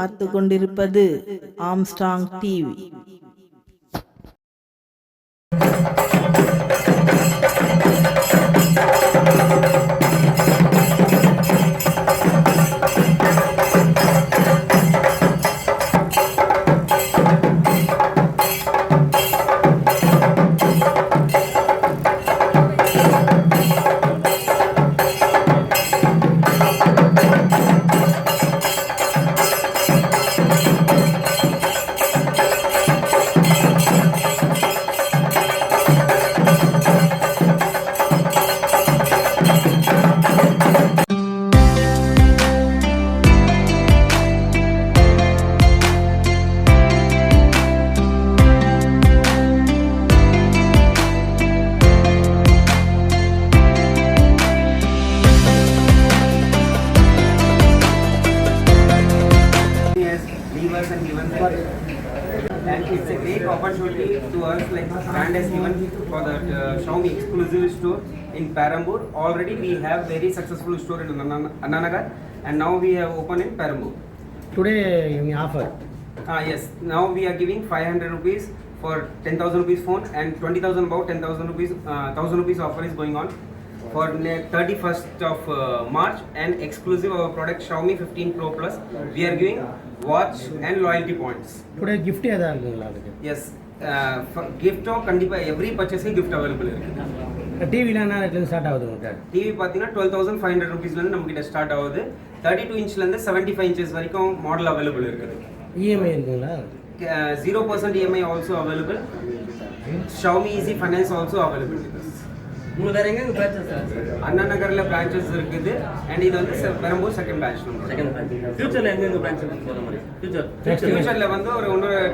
பார்த்து கொண்டிருப்பது Armstrong TV. And it's a great opportunity to us, like brand has given for the Xiaomi exclusive store in Perambur. Already we have very successful store in Ananagar, and now we have opened in Perambur. Today you offer? Yes, now we are giving 500 rupees for 10,000 rupees phone, and 20,000 about 10,000 rupees, 1,000 rupees offer is going on for 31st of March, and exclusive our product Xiaomi 15 Pro Plus. We are giving watch and loyalty points. Today gift ஏதா இருக்குங்களா அதுக்கு? Yes, gift கண்டிப்பா every purchase gift available இருக்கு. TV ல என்ன ரேட்ல இருந்து start ஆகுது உங்களுக்கு? டிவி பாத்தீங்கன்னா 12,500 rupees ல இருந்து நம்ம கிட்ட ஸ்டார்ட் ஆகுது. 32 inchல இருந்து 75 inches வரைக்கும் மாடல் அவேலபிள் இருக்குது. EMI இருக்குங்களா? 0% EMI also available. Xiaomi Easy Finance also available with us. உங்களுக்கு வேற எங்க பிரான்ச்சஸ்? அண்ணா நகர்ல பிரான்ச்சஸ் இருக்குது, and இது வந்து பெரம்பூர் செகண்ட் பிரான்ச். ஃபியூச்சர்ல எங்க பிரான்ச் போற மாதிரி? ஃபியூச்சர்ல வந்து ஒரு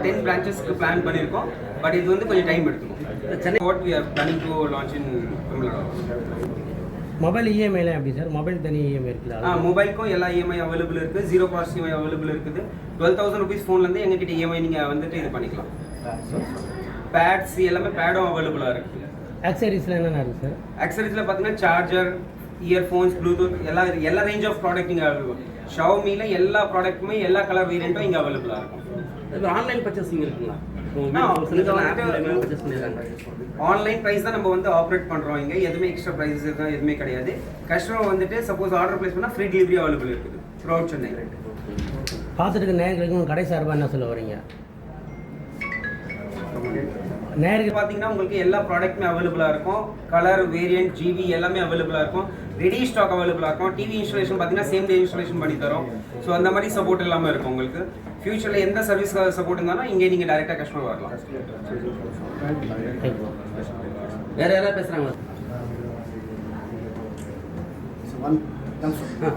10 பிரான்ச்சஸ்க்கு பிளான் பண்ணிருக்கோம், பட் இது வந்து கொஞ்சம் டைம் எடுக்கும். Chennai what we are planning to launch in Tamil. Mobile EMI ல எப்படி சார்? மொபைல் தனி EMI இருக்குல்ல? மொபைலுக்கும் எல்லா EMI அவைலபிள் இருக்கு. 0% EMI அவைலபிள் இருக்குது. 12,000 rupees ஃபோன்ல இருந்து எங்க கிட்ட EMI நீங்க வந்துட்டு இது பண்ணிக்கலாம். பேட்ஸ் எல்லாமே பேடும் அவைலபிளா இருக்கு. ஆக்சசரிஸ்ல என்னென்ன இருக்கு சார்? ஆக்சசரிஸ்ல பாத்தீங்கன்னா சார்ஜர், இயர்ஃபோன்ஸ், ப்ளூடூத் எல்லா ரேஞ்ச் ஆஃப் ப்ராடக்ட் இங்க அவைலபிள். Xiaomi-ல எல்லா ப்ராடக்ட்டுமே எல்லா கலர் வேரியண்ட்டும் இங்க அவைலபிளா இருக்கும். இது ஆன்லைன் பர்ச்சேசிங் இருக்குங்களா? ஆன்லைன் பிரைஸ் தான் நம்ம வந்து ஆப்ரேட் பண்றோம். இங்க எதுவுமே எக்ஸ்ட்ரா பிரைஸஸ் எதுவுமே கிடையாது. கஸ்டமர் வந்துட்டு சப்போஸ் ஆர்டர் பிளேஸ் பண்ணா ஃப்ரீ டெலிவரி அவைலபிள் இருக்குது த்ரூஅவுட் சென்னை. பார்த்துட்டு நேயர்களுக்கு கடை சார்பா என்ன சொல்ல வரீங்க? நேருக்கு பார்த்தீங்கன்னா உங்களுக்கு எல்லா ப்ராடக்ட்டுமே அவைலபிளாக இருக்கும். கலர், வேரியன்ட், ஜிபி எல்லாமே அவைலபிளாக இருக்கும். ரெடி ஸ்டாக் அவைலபிளாக இருக்கும். டிவி இன்ஸ்டாலேஷன் பார்த்தீங்கன்னா சேம் டே இன்ஸ்டாலேஷன் பண்ணி தரோம். ஸோ அந்த மாதிரி சப்போர்ட் எல்லாமே இருக்கும் உங்களுக்கு. ஃபியூச்சரில் எந்த சர்வீஸ் சப்போர்ட் இருந்தாலும் இங்கே நீங்கள் டைரெக்டாக கஸ்டமர் வரலாம். வேறு யாராவது பேசுகிறாங்களா? So one comes from